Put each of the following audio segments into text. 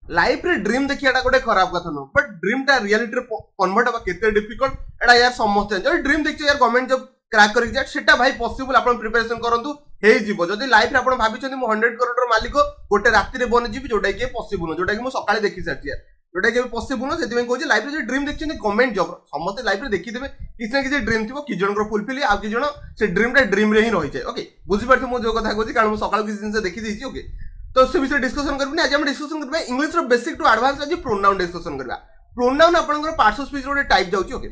Life रे dream देखियाटा गोटे खराब कथा नो बट ड्रीम टा रियलिटी रे कन्वर्ट हवा केते डिफिकल्ट एडा यार समस्त जान ड्रीम देखि यार गवर्नमेंट जॉब क्रैक करि जा सेटा भाई पॉसिबल आपण प्रिपरेशन करंतु हे जीवो जदी लाइफ रे आपण भाबी छथि मो 100 करोड़ मालिक गोटे राति रे बन जीवि जोटा कि पॉसिबल जोटा कि मो सकाळे देखि साथि यार जोटा कि पॉसिबल सेति में कहू लाइफ रे ड्रीम देखि गवर्नमेंट जॉब समस्त लाइफ रे देखि देबे किछ ना किछ ड्रीम थिबो कि जनकर फुलफिल आ कि जण से ड्रीम टा ड्रीम रे ही रहि जाय ओके बुझि परथि मो जो कथा कहू कारण मो सकाळ किछ दिन से देखि देछि ओके तो से विषय डिस्कशन करबनी आज हम डिस्कशन करबा इंग्लिश रो बेसिक टू एडवांस आज प्रोनाउन डिस्कशन करबा प्रोनाउन आपनकर पार्ट्स ऑफ स्पीच रो टाइप जाउची ओके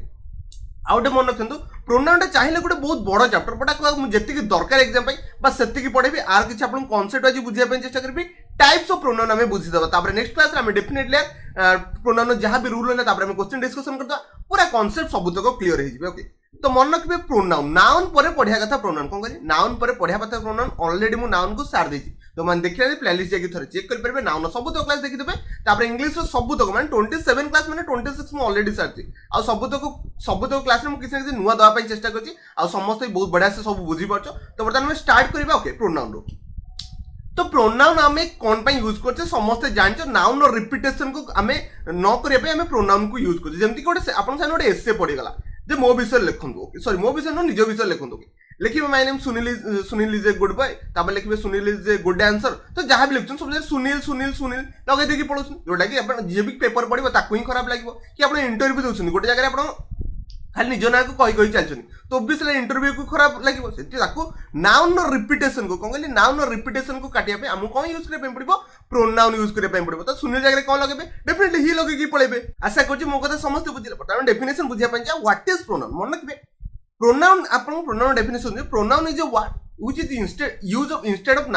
आउटे मन रखंतु प्रोनाउन टा चाहिए गोटे बहुत बड़ चैप्टर बटा जेतिकी दरकार एग्जाम पई बस सेतिकी पढेबी आर किछ आपन कांसेप्ट आज बुझिया पई चेष्टा करबी टाइप्स ऑफ प्रोनाउन हमें बुझी दबा तापर नेक्स्ट क्लास रे हमें डेफिनेटली प्रोनाउन जहां भी रूल होला तापर हमें क्वेश्चन डिस्कशन करदा पूरा कांसेप्ट सब तक क्लियर हो जिवे ओके तो मन रखबे प्रोनाउन नाउन परे पढिया कथा प्रोनाउन कोन करी नाउन परे पढिया कथा प्रोनाउन ऑलरेडी मु नाउन को सार देछि तो मन देखिया प्लेलिस्ट जाके थरे चेक कर परबे नाउन सब तो क्लास देखि देबे तापर इंग्लिश रो सब तो माने 27 क्लास माने 26 मु ऑलरेडी सारछि आ सब तो क्लास रे मु किछ किछ नुवा दवा पई चेष्टा करछि आ समस्त बहुत बढ़िया से सब बुझी परछो तो बर्तमान हम स्टार्ट करबा ओके प्रोनाउन रो तो प्रोनाउन आमे कोन पई यूज करछे समस्त जानछो नाउन रो रिपीटेशन को आमे न करे पे आमे प्रोनाउन को यूज करछे जेमति कोटे आपन साने कोटे एसे पड़ी गला जे मो विषय लिखंदो ओके सॉरी मो विषय न निज विषय लिखंदो ओके लिखिबे my name Sunil is a good boy ताबे लिखिबे Sunil is a good answer तो जहां भी लिखछन सब सुनील लगे देखि पढोछन जोटा कि अपन जे भी पेपर पढिबो ताकू ही खराब लागबो कि अपन इंटरव्यू दोछन गोटे जगह अपन खाली निज ना को कहि चलछन तो ऑब्वियसली इंटरव्यू को खराब लागबो सेति ताकू नाउन रो रिपीटेशन को कहली नाउन रो रिपीटेशन को काटिया पे हमु कोन यूज करे पे पड़िबो प्रोनाउन यूज करे पे पड़िबो तो सुनील जगह कोन लगेबे डेफिनेटली ही लगे की पळेबे आशा करछि मो कथा समस्त बुझिले पर डेफिनेशन बुझिया पय व्हाट इज प्रोनाउन मन रखबे प्रोनाउन आपन pronoun definition pronoun is a word which is instead of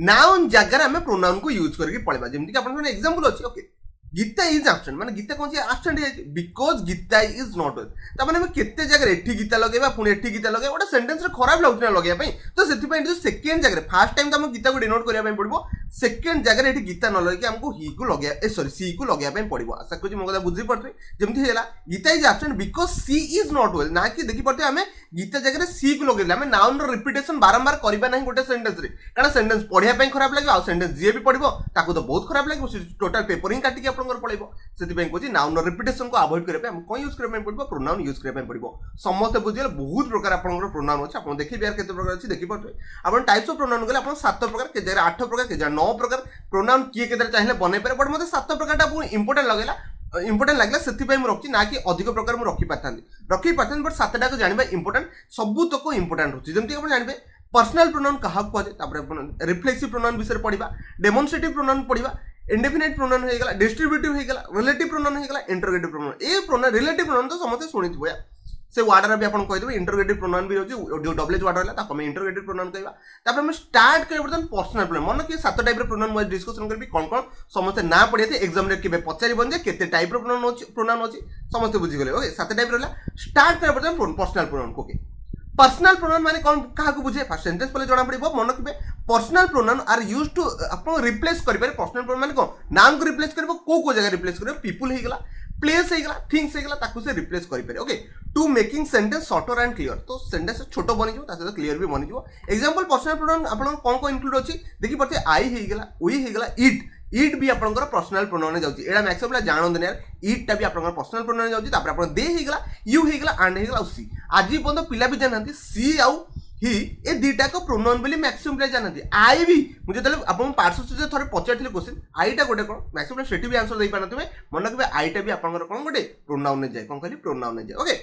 noun जगह हमें प्रोनाउन को यूज करके पळेबा जेमति कि आपन एग्जांपल अछि ओके गीता इज एब्सेंट माने गीता कोन से एब्सेंट है बिकॉज़ गीता इज नॉट त माने हम केते जगह एठी गीता लगेबा पुनी एठी गीता लगेबा ओटा सेंटेंस रे खराब लागुना लगेया पई तो सेति पई जो सेकंड जगह फर्स्ट टाइम त हम गीता को डिनोट करिया पई पड़बो सेकंड जगह एठी गीता न लगे हमको ही को लगेया ए सॉरी सी को लगेया पई पड़बो आशा कछि मो कथा बुझी पड़थि जेमति हेला Gita is absent because she is not well ना कि देखि पड़थि हमें गीता जगह रे सी को लगेला हमें नाउन रो रिपीटेशन बारंबार करबा नहीं गोटे सेंटेंस रे कारण सेंटेंस पढिया पई खराब लागो आ सेंटेंस जे भी पढिबो ताको तो बहुत खराब लागो टोटल पेपर ही काटी के आपन पळेबो सेति पई कोछि नाउन रो रिपीटेशन को अवॉइड करे पे हम कोन यूज करे पे पड़बो प्रोनाउन यूज करे पे पड़बो समस्त बुझिले बहुत प्रकार आपन प्रोनाउन अछि आपन देखि बियार केते प्रकार अछि देखि पड़थि आपन टाइप्स ऑफ प्रोनाउन गले आपन 7 प्रकार के जगह 8 प्रकार के जगह 9 प्रकार प्रोनाउन किए केते चाहिए बने पारे बट मते 7 प्रकार ता इंपोर्टेंट लगला सेति पई हम रखछि ना कि अधिक प्रकार हम रखि पाथांती बट 7 टा को जानिबा इंपोर्टेंट सब तक इंपोर्टेंट होछि जेमति आपन जानिबे पर्सनल प्रोनाउन कहा को तापर आपन रिफ्लेक्सिव प्रोनाउन विषय पढिबा डेमोन्स्ट्रेटिव प्रोनाउन पढिबा इंडेफिनिट प्रोनाउन हो गेला डिस्ट्रीब्यूटिव हो गेला रिलेटिव प्रोनाउन हो गेला इंटरोगेटिव प्रोनाउन ए प्रोनाउन रिलेटिव प्रोनाउन तो समस्त सुनिथिबो या से वार्ड रे भी आपन कहि देबे इंटरोगेटिव प्रोनाउन भी होची जो डबल वार्ड होला ताको हम इंटरोगेटिव प्रोनाउन कहबा तापर हम स्टार्ट करे बर्तन पर्सनल प्रोनाउन मन कि 7 टाइप रे प्रोनाउन मैं डिस्कशन करबी कोन समस्त ना पढिया थे एग्जाम रे केबे पचारि बन जे केते टाइप रे प्रोनाउन होची समस्त बुझी गेले ओके 7 टाइप रहला स्टार्ट करे बर्तन personal pronoun okay personal pronoun माने कोन काहा को बुझे फर्स्ट सेंटेंस पहले जणा पड़िबो मन रखबे personal pronoun are used to अपन रिप्लेस करि पारे पर्सनल प्रोनाउन माने कोन नाउन को रिप्लेस करबो को जगह रिप्लेस करबो पीपल हे गेला प्लेस हे गेला थिंग्स हे गेला ताकू से रिप्लेस करि पारे okay to making sentence shorter and clear तो सेंटेंस छोटो बनि जो तासे क्लियर भी बनि जो एग्जांपल पर्सनल प्रोनाउन आपन कोन को इंक्लूड अछि देखि पड़ते आई हे गेला वी हे गेला इट भी आपनकर पर्सनल प्रोनाउन जाउची एडा मैक्सिमम जानन यार इट टा भी आपनकर पर्सनल प्रोनाउन जाउची तापर आपन दे हे गेला यू हे गेला एंड हे गेला सी आजी पन पिला भी जानंती सी आउ ही ए दीटा को प्रोनाउन बोली मैक्सिमम प्ले जानंती आई भी मुझे तले आपन पार्ट्स से थोड़े पचारथिले क्वेश्चन आई टा गोटे कोन मैक्सिमम सेठी भी आंसर दे पानतबे मन रखबे आई टा भी आपनकर कोन गोटे प्रोनाउन ने जाय कोन कहली प्रोनाउन ने जाय ओके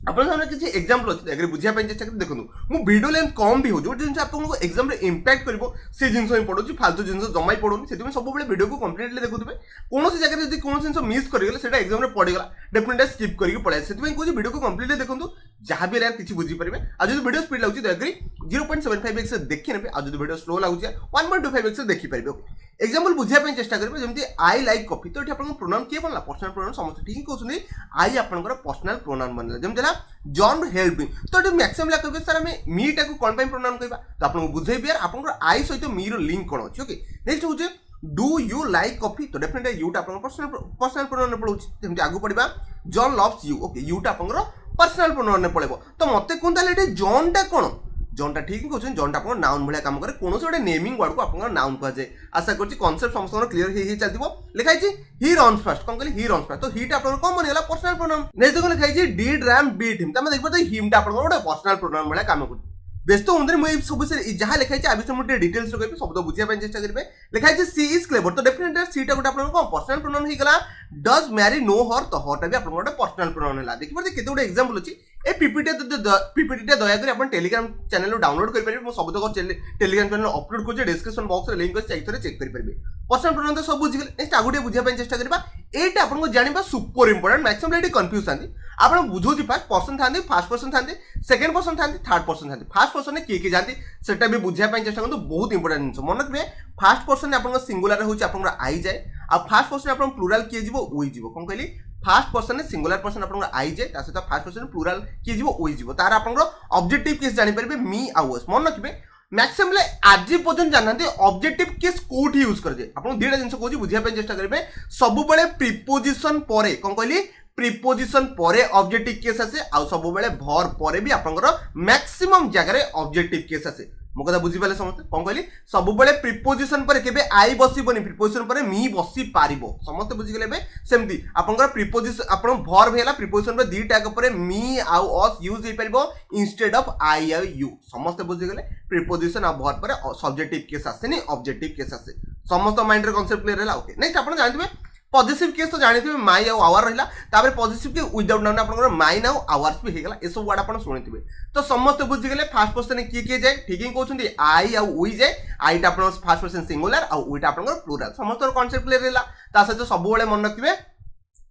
अपन सामने किसी एग्जांपल अछि अगर बुझिया पे चेष्टा कर देखनु मु वीडियो लेंथ कम भी हो जो जिंस आपन को एग्जाम रे इंपैक्ट करबो से जिंस ही पढो फालतू जिंस जमाई पढोनी सेति में सब बेले वीडियो को कंप्लीटली देखुतबे कोनोसी जगह यदि कोन जिंस मिस कर गेले सेटा एग्जाम रे पड़ी गला डेफिनेटली स्किप करके पळे सेति में कोजी वीडियो को कंप्लीटली देखंतु जहां भी यार किछि बुझी परिबे आ जो वीडियो स्पीड लागुची दयाकरी 0.75x से देखि नेबे आ जो वीडियो स्लो लागुची 1.25x से देखि परिबे एग्जांपल बुझिया पे चेष्टा करबे जेमति आई लाइक कॉफी तो एठी आपन प्रोनाउन के बनला पर्सनल प्रोनाउन समस्त ठीक कहउछनी आई आपनकर पर्सनल प्रोनाउन बनला जेमतिला जॉन हेल्प मी तो एठी मैक्सिमम ला कहबे सर हमें मी टा को कोन पे प्रोनाउन कहबा तो आपन बुझेबे यार आपनकर आई सहित मी रो लिंक कोन अछि ओके नेक्स्ट होचे डू यू लाइक कॉफी तो डेफिनेटली यू टा आपन पर्सनल प्रोनाउन पडुछि जेमति आगु पडिबा John loves you okay you टा आपनकर पर्सनल प्रोनाउन ने पळेबो तो मते कोन ताले एठी जॉन टा कोन जोनटा ठीक कहते जोनटा आप नाउन भाया काम करे कौन गोटे नेमिंग वर्ड को आप नाउन कह जाए आशा कर कनसेप्ट समस्त क्लीयर हो चलती लिखाई ही रन्स फास्ट कौन कहली ही रन्स फास्ट तो हीटा आप कौन बनेगा पर्सनल प्रोनाउन नेक्स्ट देखो लिखाई डिड रैम बीट हिम तो देखो हिमटा आप गोटे पर्सनल प्रोनाउन भाया काम कर व्यस्त हूँ मुझे सब विषय जहाँ लिखाई आ विषय मुझे डिटेल्स कह सब बुझाई चेष्टा करेंगे लिखाई सी इज क्लेवर तो डेफिनेटली सीटा गोटे आप पर्सनल प्रोनाउन होगा डज मैरी नो हर तो हरटा भी आप गोटे पर्सनल प्रोनाउन है देखिए केते गोटे एग्जांपल अच्छी ए पीपीटी दयाकोरी आप टेलीग्राम चैनल डाउनलोड करेंगे मुझे सब टेलीग्राम चैनल अपलोड कर डिस्क्रिप्शन बॉक्स में लिंक अच्छे चेक करेंगे पर्सनल प्रोनाउन तो सब बुझीगले नेक्स्ट आगुटे बुझाई चेष्टा करबा एटा आपको जानिबा सुपर इंपोर्टेंट मैक्सिमम एटी कंफ्यूज थांती आप बुझुची फास्ट पर्सन थांती फर्स्ट पर्सन थांती सेकंड पर्सन थांती थर्ड पर्सन थांती फर्स्ट पर्सन किए किए जाती सेटा भी बुझाई चेष्टा करते बहुत इंपोर्टेंट जिनिस मन रखिए फर्स्ट पर्सन आपन सिंगुलर होची आपन आई जाए आ फर्स्ट पर्सन आपन प्लुरल किए जीवो ओई जीवो कोन कहली फर्स्ट पर्सन सिंगुलर पर्सन आपन आई जाए ता सहित फर्स्ट पर्सन प्लुरल किए जीवो ओई जीवो तार आपन ऑब्जेक्टिव केस जानि परबे मी आ वस मन रखिए मैक्सिमम आज पर्यटन जानते ऑब्जेक्टिव केस कोठी यूज कर दे आपन दुईटा जिंस कहूँ बुझाई चेष्टा करेंगे सब बेले प्रिपोजिशन पर कौन कहली प्रिपोजिशन पर ऑब्जेक्टिव केस आसे आ सब बेले भर पर भी आपंकर मैक्सिमम जगह ऑब्जेक्टिव केस आसे मो कथा बुझीपारे समस्त कौन कहली सब बेले प्रिपोजिशन पर केबे आई बसिबनी प्रिपोजिशन पर मी बसी पारिबो समस्त बुझीगले सेमती आपनकर प्रिपोजिशन आपन भर भेला प्रिपोजिशन पर दीटा पर मी आउ अस यूज हे परिबो इंस्टेड ऑफ आई आउ यू समस्त बुझीगले प्रिपोजिशन आ भर पर सब्जेक्टिव केस आसेनी ऑब्जेक्टिव केस आसे समस्त माइंड रे कांसेप्ट क्लियर हैला ओके नेक्स्ट आपन जानथिबे पॉजिटिव केस तो जानते हैं माई आउ आवर रहा तापर पॉजिटिव के विदाउट नाउन आप माई नाउ आवर्स भी होगा ये सब वर्ड आप शुणिथे तो समस्त बुझीगले फास्ट पर्सन किए किए जाए ठीक ही कहते आई आउ उई जाए आईटा आप फास्ट पर्सन सिंगुलर आउ उईटा आप प्लुराल समस्त कॉन्सेप्ट क्लियर है सहित सब मन रखिए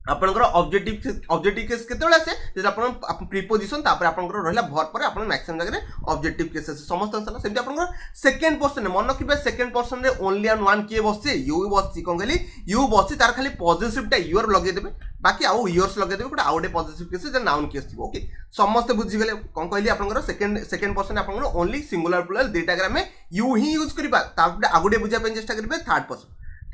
आपनकर ऑब्जेक्टिव केस केतेबेले आसे जे आपन प्रीपोजिशन तापर आपनकर रहला भर पर आपन मैक्सिमम जगह ऑब्जेक्टिव केस आसे समस्त सला सेमति आपनकर सेकंड पर्सन मन रखिबे सेकंड पर्सन रे ओनली ऑन वन के बसছে यू बसছি कोन कहली यू बसছি तार खाली पॉजिटिव टा यूर लगे देबे बाकी आउ यूर्स लगे देबे कोटा आउटे पॉजिटिव केस जे नाउन केस थिबो ओके समस्त बुझी गेले कोन कहली आपनकर सेकंड पर्सन आपनकर ओनली सिंगुलर प्लुरल डेटा ग्राम में यू ही यूज करिबा तापर आगुटे बुझा पे चेष्टा करिबे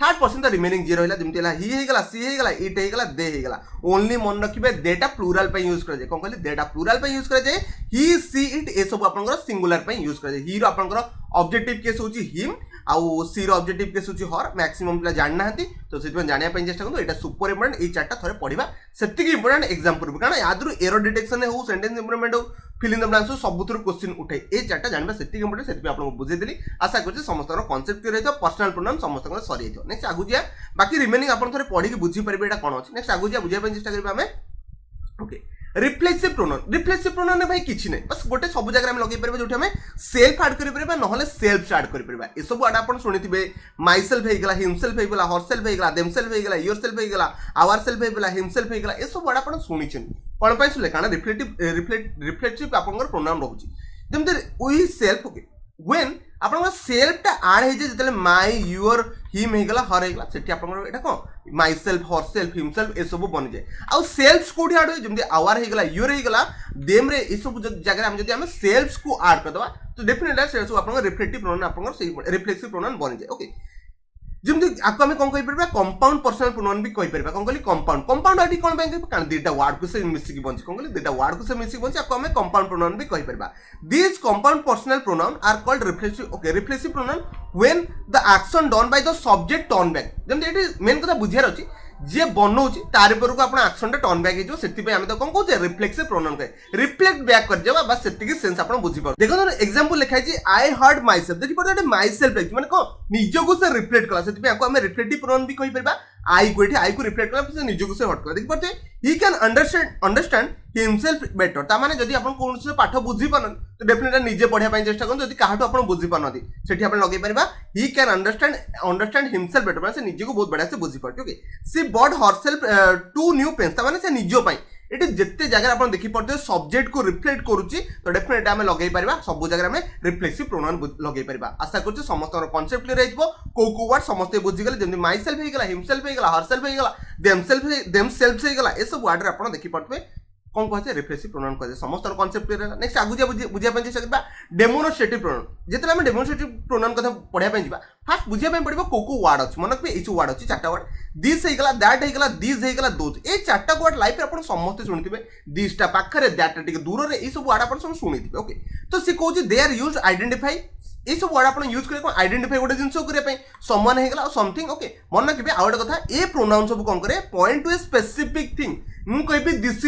थर्ड पर्सन तो रिमेनिंग जी रहा जमी ही होगा सी होगा इट होगा दे होगा ओनली मन रखिए देटा प्लुराल पे यूज कर कौन कहली देटा प्लुराल पे यूज कर ही सी इट ए सब आप सिंगुलर पे यूज कर ही आपंकर ऑब्जेक्टिव केस होची हिम आउ सी रो ऑब्जेक्टिव केस होची हर मैक्सिमम पिला जान नाहंती तो सेटमें जानिया पे चेष्टा करतो एटा सुपर इंपोर्टेंट ए चारटा थरे पढिबा सेतिकी इंपोर्टेंट एग्जाम पूर्व कारण यादरु एरर डिटेक्शन हो सेंटेंस इंप्रूवमेंट हो फिल इन द ब्लैंक्स सबुथुर क्वेश्चन उठे ए चारटा जानबा सेतिकी इंपोर्टेंट सेति आपन बुझे देली आशा करछि समस्त कांसेप्ट क्लियर हेतो पर्सनल प्रोनाउन समस्त सरी हेतो नेक्स्ट आगु जिया बाकी रिमेनिंग आपन थरे पढि के बुझी परबे एटा कोन अछि नेक्स्ट आगु जिया बुझिया पे चेष्टा करबा हमें ओके रिफ्लेक्सिव प्रोनाउन भाई किछि नै बस गोटे सब जगह हम लगे परबे जोठी हमें सेल्फ ऐड करि परबा नहले सेल्फ ऐड करि परबा ए सब वर्ड आपन सुनिथिबे माई सेल्फ हे गेला हिमसेल्फ हे गेला हरसेल्फ हे गेला देमसेल्फ हे गेला योरसेल्फ हे गेला आवर सेल्फ हे गेला हिमसेल्फ हे गेला ए सब वर्ड आपन सुनिछन कोन पय सुले कारण रिफ्लेक्टिव आपनकर प्रोनाउन रहउची जेमते वी सेल्फ ओके व्हेन आपन सेल्फ टा ऐड हे जे जतले माई योर हिम हे गेला हर हे गेला सेठी आपन एटा कोन myself herself himself ए सब बन जाए आ सेल्फ्स कोठी ऐड होय जेमते आवर हे गेला योर हे गेला देम रे ए सब जगह हम जदी हम सेल्फ्स को ऐड कर दवा तो डेफिनेटली से सब आपन रिफ्लेक्टिव प्रोनाउन आपन से रिफ्लेक्सिव प्रोनाउन बन जाए ओके जेमते आको हम कोन कहि परबा कंपाउंड पर्सनल प्रोनाउन भी कहि परबा कोन कहली कंपाउंड आटी कोन बैंक कारण दीटा वर्ड को से मिसी की बंची कोन कहली दीटा वर्ड को से मिसी की बंची आको हम कंपाउंड प्रोनाउन भी कहि परबा this compound personal pronoun are called reflexive okay reflexive pronoun when the action done by the subject turn back जेमते एटी मेन कथा बुझियार अछि जे बनौची तार पर को आपण एक्शन टा टर्न बैक हो सेति पे हम तो कोन कहू रिफ्लेक्सिव प्रोनाउन कहे रिफ्लेक्ट बैक कर जेबा बस सेति की सेंस आपण बुझी पर देखो एग्जांपल लिखाई छी आई हर्ड माय सेल्फ देखि पर माय सेल्फ माने को निजो को से रिफ्लेक्ट कला सेति पे आको हम रिफ्लेक्टिव प्रोनाउन भी कहि परबा आई को रिफ्लेक्ट कला से निजो को से हट कला देखि परते ही कैन अंडरस्टैंड हिमसेल्फ बेटर ता माने जदी आपण कोन से पाठ बुझी पानन तो डेफिनेटली निजे पढिया पय चेष्टा करन जदी काहाटो आपण बुझी पानदी सेठी आपण लगे परबा he can understand himself better माने से निजे को बहुत बढ़िया से बुझी परते okay she bought herself two new pens ता माने से निजो पय एटी जेते जगह आपण देखि पड़ते सब्जेक्ट को रिफ्लेक्ट करूची तो डेफिनेटली हम लगे परबा सब जगह में रिफ्लेक्सिव प्रोनाउन लगे परबा आशा करछु समस्त कांसेप्ट क्लियर हेजबो को वर्ड समस्त बुझी गेले जेमि माई सेल्फ हे गेला हिमसेल्फ हे गेला हरसेल्फ हे गेला देमसेल्फ हे गेला ए सब वर्ड रे आपण देखि पड़ते कौन कहे रिफ्लेक्सिव प्रोनाउन कहे समस्त कॉन्सेप्ट क्लियर है नेक्स्ट आगु बुझिया चेष्टा करबा डेमोनस्ट्रेटिव प्रोनाउन जेतले हम डेमोनस्ट्रेटिव प्रोनाउन कथा पढिया पय जिबा फास्ट बुझिया पय पड़िबो को वर्ड अछि मन पे इछु वर्ड अछि चारटा वर्ड दिस हे गला दैट हे गला दिस हे गला दोज ए चारटा वर्ड लाइफ रे आपण समस्त सुनिथिबे दिसटा पाखरे दैट टिके दूर रे ए सब वर्ड आपण सब सुनिथिबे ओके तो से कहूची दे आर यूज्ड आइडेंटिफाई ये सब वर्ड आप यूज करें आइडेंटिफाई गोटे जिन करने सम्मान होगा समथिंग ओके मन रखिए आउ गोटे कथा ए प्रोनाउन सब कौन करे point two a specific thing मु कहबी दिस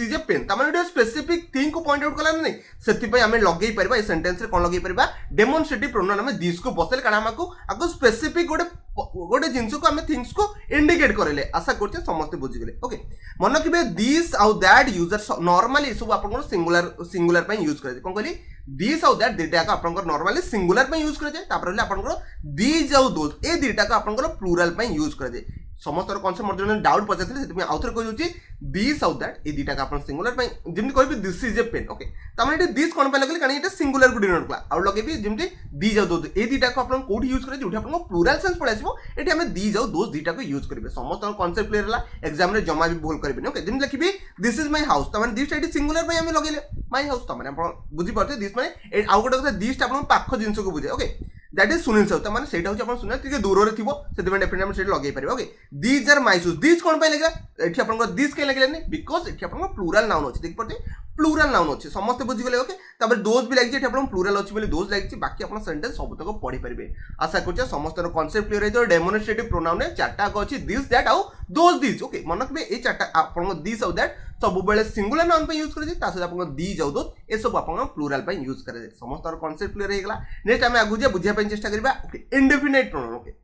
इज ए पेन तमाने गोटे स्पेसिफिक थिंग को पॉइंट आउट कला नहीं सेति आम लगे पार ए सेंटेंस रे कौन लगे पार डेमोनस्ट्रेटिव प्रोनाउन आम दिस को बसले कारण आमको आगो स्पेसिफिक गोटे गोटे जिनस को आम थिंग्स को इंडिकेट करेले आशा करछे समस्त बुझिगले ओके मन रखिए दिस आउ दैट यूजर नॉर्मली सब आप सिंगुलर पे यूज करे कौन कहली दिस आउ दैट दुईटा को आपनकर नॉर्मली सिंगुलर पे यूज करे जाय तापर हले आपनकर दिस आउ दोज ए दुईटा को आपनकर प्लुरल पे यूज करे जाय समस्त कॉन्सेप्ट मर्ज डाउट पचारथिले सेति आउथर कहि होची दिस आउ दैट ए दुईटा को आपन सिंगुलर पे जेमति कहबी this is a pen okay तामे एटे दिस कोन पे लगले कारण एटा सिंगुलर को डिनोट कला आउ लगेबी जेमति दिस आउ दोज ए दुईटा को आपन कोठी यूज करे जोठी आपन प्लुरल सेंस पळे आसीबो एटी हमें दिस आउ दोज दुईटा को यूज करबे समस्त कॉन्सेप्ट क्लियर हला एग्जाम रे जमा भी भूल करबे ओके जेमति लिखिबी दिस इज माय हाउस तामे दिस एटी सिंगुलर पे हमें लगेले माय हाउस तामे आपन बुझी परते दिस माने आउ गोटे कथा दिस आपन पाख जिंस को बुझे okay that is Sunil Sahu ताने सेटा होची आपन सुनील टिके दूर रे थिबो सेति में डेफिनेटली हम सेट लगे पारिबो okay these are my shoes these कोन पे लगे एठी आपन को दीज के लगे नहीं बिकॉज़ एठी आपन को प्लुरल नाउन होची देख पड़ते प्लुरल नाउन होची समस्त बुझी गले ओके तापर दोज भी लागि एठी आपन प्लुरल होची बोली दोज लागि बाकी आपन सेंटेंस सब तक पढी परिबे आशा करछ समस्त कॉन्सेप्ट क्लियर है डेमोनस्ट्रेटिव प्रोनाउन ने चारटा को अछि दिस दैट आउ दोज दीज ओके मनक बे ए चारटा आपन को दिस आउ दैट सब बेले सिंगुलर नाउन पे यूज करे ता सहित आपन दीज आउ दोज ए सब आपन प्लुरल पे यूज करे समस्त कॉन्सेप्ट क्लियर हे गला नेक्स्ट हम आगु जे बुझिया पे चेष्टा करबा okay indefinite pronoun okay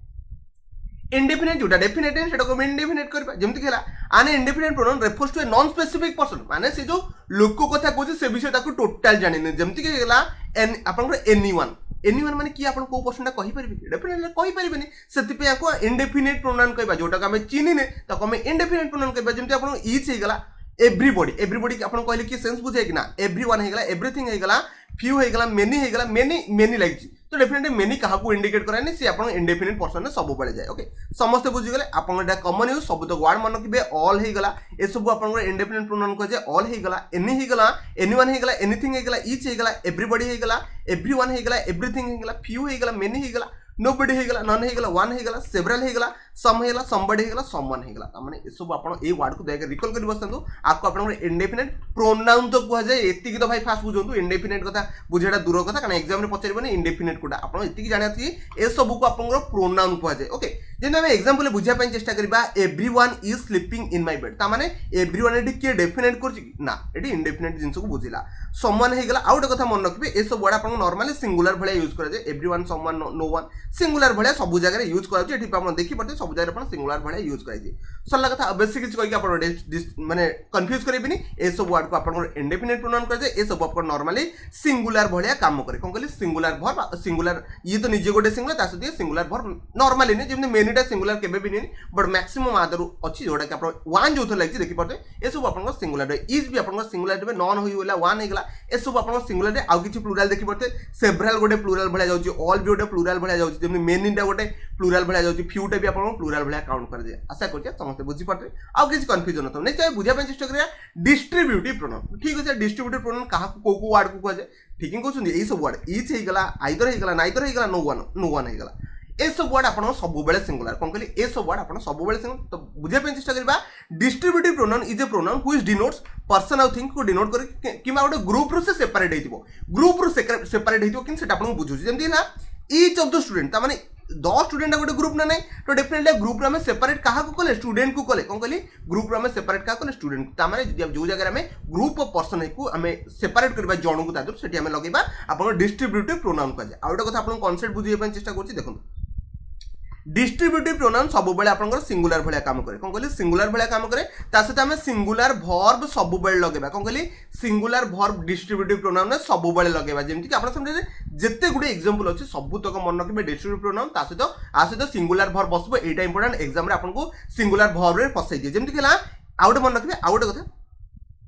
indefinite जोटा डेफिनेट है सेटा को इंडेफिनिट करबा जेमति केला आने indefinite pronoun refers to a non specific person माने से जो लोक कथा कहू से विषय ताको टोटल जानि नै जेमति केला एन आपन को एनीवन माने की आपन को पर्सन कहि परिबे डेफिनेटली कहि परिबेनी सेति पे आको इंडेफिनिट प्रोनाउन कहबा जोटा का हम चिनी ने ताको हम इंडेफिनिट प्रोनाउन कहबा जेमति आपन ईच हे गला एवरीबॉडी आपन कहले कि सेंस बुझे कि ना एवरीवन हे गला एवरीथिंग हे गला फ्यू हे गला मेनी लाइक तो डेफिनेटली मेनी कहा को इंडिकेट करानी से आपन इंडेफिनिट पर्सन ने सब बळे जाय ओके समस्त बुझी गले आपन एटा कॉमन यूज सब तो वर्ड मन कि ऑल हे गला ए सब आपन को इंडेफिनिट प्रोनाउन कह जे ऑल हे गला एनी हे गला एनीवन हे गला एनीथिंग हे गला ईच हे गला एवरीबॉडी हे गला एवरीवन हे गला एवरीथिंग हे गला फ्यू हे गला मेनी हे गला नोबडी हे गला नन हे गला वन हे गला सेवरल हे गला सम हे गला समबडी हे गला समवन हे गला माने ए सब आपन ए वर्ड को देके रिकॉल करि बसंतु आपको आपन इंडेफिनिट प्रोनाउन तो कह जाय एति की तो भाई फास्ट बुझंतु इंडेफिनिट कथा बुझेडा दूर कथा कारण एग्जाम रे पचारिबने इंडेफिनिट कोटा आपन एति की जानिया थी ए सब को आपन प्रोनाउन कह जाय ओके जेन हम एग्जांपल बुझिया पय चेष्टा करबा everyone is sleeping in my bed ता माने एवरीवन एटी के डेफिनेट करछि ना एटी इंडेफिनिट जिंस को बुझिला समवन हे गला आउट कथा मन रखबे ए सब वर्ड आपन नॉर्मली सिंगुलर भले यूज करे जे everyone someone no one singular भले सब जगह रे यूज कराउ एटी आपन देखि पड़ते सब जगह अपन सिंगुलर भले यूज कराइ जे सरला कथा बेसिक किछ कहि के आपन माने कंफ्यूज करबिनी ए सब वर्ड को आपन इंडेफिनिट प्रोनाउन करे जे ए सब आपन नॉर्मली सिंगुलर भले काम करे कोन कहली सिंगुलर वर्ब सिंगुलर ये तो निजे गोटे सिंगुलर ता सदी सिंगुलर वर्ब नॉर्मली ने जेमने मेनीटा सिंगुलर केबे भी नहीं बट मैक्सिमम आदर अछि जोडा के आपन वन जो लागछि देखि पड़ते ए सब आपन सिंगुलर इज भी आपन सिंगुलर में नॉन होई होला वन हे गला ए सब आपन सिंगुलर आउ किछि प्लुरल देखि पड़ते सेवरल गोटे प्लुरल भले जाउछि ऑल भी गोटे प्लुरल भले जाउछि जेमने मेनीटा गोटे प्लुरल भले जाउछि फ्यू टा भी आपन प्लुरल भले काउंट कर दे आशा करछि समस्त बुझि पड़ते आउ किछि कंफ्यूजन होतो नै चाहे बुझिया पे चेष्टा करिया डिस्ट्रीब्यूटिव प्रोनाउन ठीक अछि डिस्ट्रीब्यूटिव प्रोनाउन कहा को वर्ड को कह जाय ठीक कहउछन ए सब वर्ड ईच हे गला आइदर हे गला नाइदर हे गला नो वन हे गला ए सब वर्ड आपन सब बेले सिंगुलर कोन कहली ए सब वर्ड आपन सब बेले सिंगुलर तो बुझे पे चेष्टा करबा distributive pronoun is a pronoun which denotes person और थिंग को डिनोट कर किमा गोटे ग्रुप रो से सेपरेट हेतिबो ग्रुप रो सेपरेट हेतिबो किन सेटा आपन बुझु जेमति ना ईच ऑफ द स्टूडेंट ता माने 10 स्टूडेंट गोटे ग्रुप ना नहीं तो डेफिनेटली ग्रुप रे में सेपरेट कहा को कले स्टूडेंट को कले कोन कहली ग्रुप रे में सेपरेट कहा कले स्टूडेंट ता माने जो जगह में ग्रुप ऑफ पर्सन को हमें सेपरेट करबा जण को तादर सेठी हमें लगेबा आपन डिस्ट्रीब्यूटिव प्रोनाउन कह आ ओटा कथा आपन कांसेप्ट बुझिए पे चेष्टा करछि देखो डिस्ट्रीब्यूटिव प्रोनाउन सब बेले आपन सिंगुलर भलिया काम करे कोन कहली सिंगुलर भलिया काम करे ता सहित हमें सिंगुलर वर्ब सब बेले लगेबा कोन कहली सिंगुलर वर्ब डिस्ट्रीब्यूटिव प्रोनाउन ने सब बेले लगेबा जेमति कि आपन समझे जत्ते गुडे एग्जांपल अछि सब तक मन रखबे डिस्ट्रीब्यूटिव प्रोनाउन ता सहित सिंगुलर वर्ब बसबो एटा इंपोर्टेंट एग्जाम रे आपन को सिंगुलर वर्ब रे फसाइ दिए जेमति कि ला आउट मन रखबे आउट कथा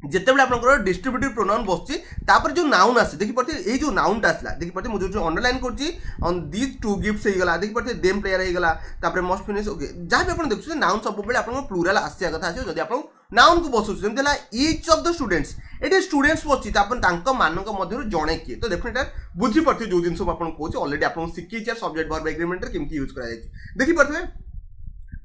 ଯେତେବେଳେ ଆପଣଙ୍କର ଡିଷ୍ଟ୍ରିବ୍ୟୁଟିଭ ପ୍ରୋନାଉନ ବସୁଛି ତାପରେ ଯୋଉ ନାଉନ ଆସେ ଦେଖିପାରୁଥିବେ ଏଇ ଯୋଉ ନାଉନଟା ଆସିଲା ଦେଖିପାରୁଥିବେ ମୁଁ ଯୋଉ ଅଣ୍ଡରଲାଇନ୍ କରୁଛି ଅନ୍ ଦିଜ୍ ଟୁ ଗିଫ୍ଟସ୍ ହେଇଗଲା ଦେଖିପାରୁଥିବେ ଦେମ୍ ପ୍ଲେୟାର ହେଇଗଲା ତାପରେ ମଷ୍ଟ ଫିନିଶ ଓକେ ଯାହା ବି ଆପଣ ଦେଖୁଛନ୍ତି ନାଉନ ସବୁବେଳେ ଆପଣଙ୍କ ପ୍ଲୁରାଲ ଆସିବା କଥା ଆସିବ ଯଦି ଆପଣ ନାଉନକୁ ବସୁଛି ଯେମିତି ହେଲା ଇଚ୍ ଅଫ୍ ଦ ଷ୍ଟୁଡେଣ୍ଟସ୍ ଏଠି ଷ୍ଟୁଡେଣ୍ଟସ୍ ବସୁଛି ତାପରେ ତାଙ୍କ ମାନଙ୍କ ମଧ୍ୟରୁ ଜଣେ କିଏ ତ ଡେଫିନେଟ୍ ବୁଝିପାରୁଥିବେ ଯୋଉ ଜିନିଷ ମୁଁ ଆପଣଙ୍କୁ କହୁଛି ଅଲରେଡି ଆପଣଙ୍କୁ ଶିଖେଇଛି ସବଜେକ୍ଟ ଭର୍ବ ଏଗ୍ରିମେଣ୍ଟରେ କେମିତି ୟୁଜ୍ କରାଯାଇଛି ଦେଖିପାରୁଥିବେ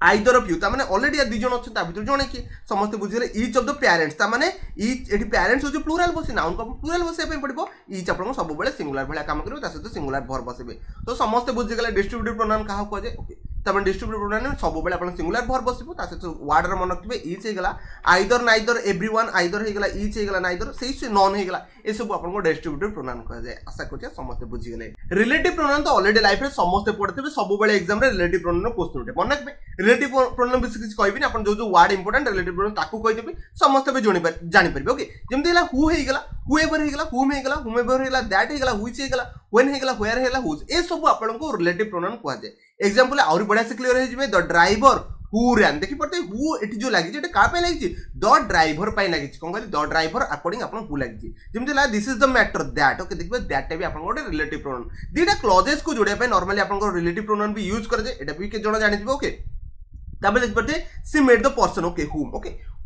आइदर ऑफ यू तामाने ऑलरेडी या दिजन अच्छे ता भीतर जणे किए समस्त बुझिले ईच ऑफ द पेरेंट्स तामाने ईच एठी पेरेंट्स होजे प्लुरल बसी नाउन को प्लुरल बसे पे पड़िबो ईच आपन सब बेले सिंगुलर भला काम करिवो ता सहित सिंगुलर वर्ब बसेबे तो समस्त बुझि गेले डिस्ट्रीब्यूटिव प्रोनाउन काहा को जे ओके तामाने डिस्ट्रीब्यूटिव प्रोनाउन सब बेले आपन सिंगुलर वर्ब बसिबो ता सहित वर्ड रे मन रखिबे ईच हे गेला आइदर नाइदर एवरीवन आइदर हे गेला ईच हे गेला नाइदर सेही से नॉन हे गेला ए सब आपन को डिस्ट्रीब्यूटिव प्रोनाउन कह जाय आशा करछि समस्त बुझि गेले रिलेटिव प्रोनाउन तो ऑलरेडी लाइफ रे समस्त पढ़थिबे सब बेले एग्जाम रे रिलेटिव प्रोनाउन क्वेश्चन उठे मन रखबे रिलेटिव प्रोनाउन କିଛି କହିବିନି ଆପଣ ଯୋଉ ୱାର୍ଡ ଇମ୍ପୋର୍ଟାଣ୍ଟ ରିଲେଟିଭ ପ୍ରୋନାଉନ ତାକୁ କହିଦେବି ସମସ୍ତେ ବି ଜାଣିପାରିବେ ଓକେ ଯେମିତି ହେଲା ହୁ ହେଇଗଲା ହୁ ଏଭର ହେଇଗଲା ହୁମ୍ ହେଇଗଲା ହୁମ୍ ଏଭର ହେଇଗଲା ଦ୍ୟାଟ୍ ହେଇଗଲା ହୁଇଚ୍ ହେଇଗଲା ହ୍ୱେନ୍ ହେଇଗଲା ହ୍ୱେୟାର ହେଇଗଲା ହୁଜ୍ ଏ ସବୁ ଆପଣଙ୍କୁ ରିଲେଟିଭ ପ୍ରୋନାଉନ କୁହାଯାଏ ଏକ୍ସାମ୍ପଲ ଆହୁରି ବଢିଆ ସେ କ୍ଲିୟର ହେଇଯିବେ ଦ ଡ୍ରାଇଭର ହୁ ran ଦେଖିପାରୁଥିବେ ହୁ ଏଠି ଯୋଉ ଲାଗିଛି ଏଟା କାହା ପାଇଁ ଲାଗିଛି ଦ ଡ୍ରାଇଭର ପାଇଁ ଲାଗିଛି କଣ କହିଲି ଦ ଡ୍ରାଇଭର ଆକର୍ଡିଂ ଆପଣ ହୁ ଲାଗିଛି ଯେମିତି ହେଲା this is the matter that okay ଦେଖିବେ ଦ୍ୟାଟ୍ ଟା ବି ଆପଣଙ୍କ ଗୋଟେ ରିଲେଟିଭ ପ୍ରୋନାଉନ ଦିଟା କ୍ଲଜେସ୍ କୁ ଯୋଡ଼ିବା ପାଇଁ ନର୍ମାଲି ଆପଣଙ୍କ ରିଲେଟିଭ ପ୍ରୋନାଉନ ବି ୟୁଜ କରାଯାଏ ଏଟା भी କେତେ ଜଣ ଜାଣିଥିବେ ଓକେ तापर देखिए she met the person okay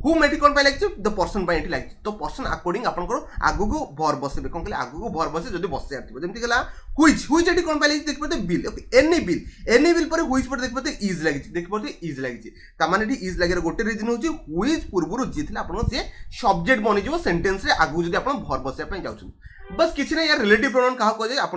whom एटी कोन पाइ लागछि द पर्सन पाइ एटी लागछि तो पर्सन अकॉर्डिंग आपनकर आगु को वर्ब बसेबे कोन कहले आगु को वर्ब बसे जदी बसे आथिबो जेमति कहला व्हिच एटी कोन पाइ लागछि देखिपते बिल ओके एनी बिल पर व्हिच पर देखिपते इज लागछि देखिपते इज लागछि ता माने एटी इज लागेर गोटे रीजन होछि व्हिच पूर्वरु जिथिला आपन से सब्जेक्ट बनि जिवो सेंटेंस रे आगु जदी आपन वर्ब बसे पय जाउछन बस किसी नहीं यार रिलेटिव प्रोनाउन कहा कह जाए आप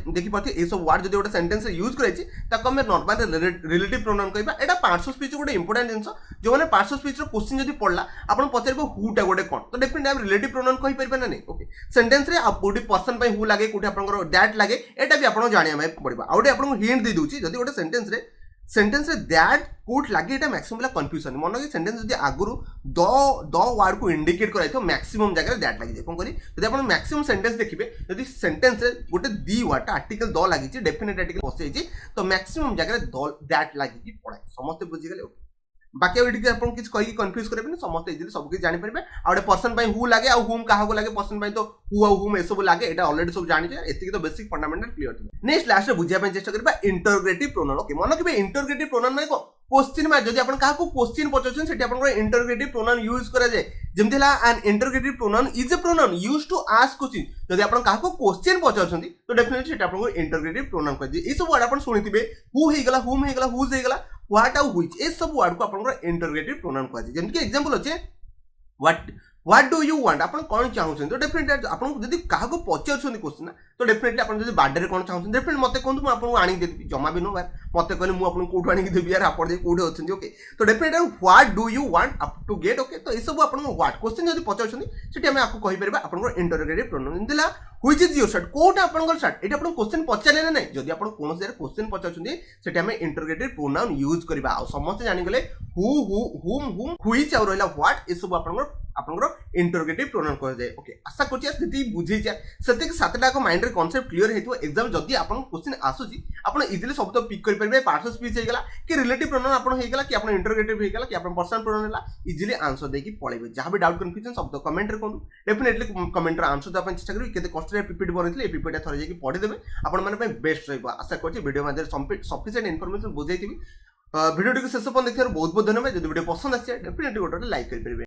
देखी पाते ये सब वर्ड जो गोटे सेंटेंस यूज कराई ताको हमें नॉर्मल रिलेटिव प्रोनाउन कहबा एटा पार्ट्स ऑफ स्पीच गोटे इंपोर्टेंट जिंस जो मैंने पार्ट्स ऑफ स्पीच रो क्वेश्चन जदी पड़ला आपण पचारबो हु टा गोटे कोन तो डेफिनेटली आप रिलेटिव प्रोनाउन कहि परबे ना नहीं ओके सेंटेंस रे आप कोडी पर्सन पय हु लागे कोडी आपनकर दैट लागे एटा भी आपण जानिया में पड़बा आउटे आपण हिंट दे दूची जदी गोटे सेंटेंस रे दैट कोट लागे एटा मैक्सिमम कंफ्यूजन मन कि सेंटेंस जदी आगुरु द वर्ड को इंडिकेट कराइ तो मैक्सिमम जगह दैट लागी कोन करी जदी आपण मैक्सिमम सेंटेंस देखिबे जदी सेंटेंस रे गोटे दी वर्ड आर्टिकल द लागी छि डेफिनेट आर्टिकल बसै छि तो मैक्सिमम जगह द दैट लागी कि पड़ाय समस्त बुझि गेले बाकी एठी आपण किछ कहि कंफ्यूज करबे समस्त इजिली सब किछ जानि परबे आ पर्सन पय हु लागे आ हुम काहा को लागे पर्सन पय तो हु आ हुम ए सब लागे एटा ऑलरेडी सब जानि छै एति तो बेसिक फंडामेंटल क्लियर थिबे नेक्स्ट लास्ट रे बुझिया पय चेष्टा करबा इंटरोगेटिव प्रोनाउन ओके मन कि इंटरोगेटिव प्रोनाउन माने को क्वेश्चन मार जदी आपण काहा को क्वेश्चन पचछन सेठी आपण इंटरोगेटिव प्रोनाउन यूज करा जाय जेमथिला an interrogative pronoun is a pronoun used to ask question जदी आपण काहा को क्वेश्चन पचछन तो डेफिनेटली सेठी आपण इंटरोगेटिव प्रोनाउन कह जे ए सब वर्ड आपण सुनिथिबे हु हेगला हुम हेगला हुज हेगला व्हाट आउ व्हिच ए सब वर्ड को आपण इंटरोगेटिव प्रोनाउन कह जे जेमति कि एग्जांपल होचे व्हाट डू यू वांट आपण कोन चाहउछन तो डेफिनेटली आपण जदी काहा को पचछन क्वेश्चन तो डेफिनेटली आपण जदी बर्थडे रे कोन चाहउछन डेफिनेटली मते कोन मु आपण आनी देबी जमा भी नो बार मते कहले मु आपण कोठो आनी देबी यार आपण जे कोठे होछन ओके तो definitely what do you want up to get okay तो ए सब आपण व्हाट क्वेश्चन जदी पचछन सेठी हम आपको कहि परबा आपण इंटरोगेटिव प्रोनाउन दिला व्हिच इज योर शर्ट कोटा आपण शर्ट एटा आपण क्वेश्चन पचारे ना नहीं जदी आपण कोन से क्वेश्चन पचाछन सेठी हम इंटरोगेटिव प्रोनाउन यूज करबा आ समस्त जानि गेले हु हुम व्हिच और रहला व्हाट ए सब आपण इंटरोगेटिव प्रोनाउन कह जाए ओके आशा करछि स्थिति बुझी जा सते सातटा को माइंड रे कांसेप्ट क्लियर हेतु एग्जाम जदी आपण क्वेश्चन आसुची आपण इजीली सब तो पिक कर परबे पार्ट्स ऑफ स्पीच हे गेला कि रिलेटिव प्रोनाउन आपण हे गेला कि आपण इंटरोगेटिव हे गेला कि आपण पर्सनल प्रोनाउन हेला इजीली आंसर देकी पळेबे जहां भी डाउट कंफ्यूजन सब तो कमेंट रे कोन डेफिनेटली कमेंट रे आंसर अपन चेष्टा करी केते कष्ट रे पीपीटी बनैथिले ए पीपीटी थरे जेकी पढि देबे आपण माने पे बेस्ट रहबो आशा करछि वीडियो मध्ये सफिशिएंट इंफॉर्मेशन बुझाइथिबी वीडियो को शेष पर देखिबार बहुत बहुत धन्यवाद जदि वीडियो पसंद आछि डेफिनेटली गोटे लाइक करि परबे।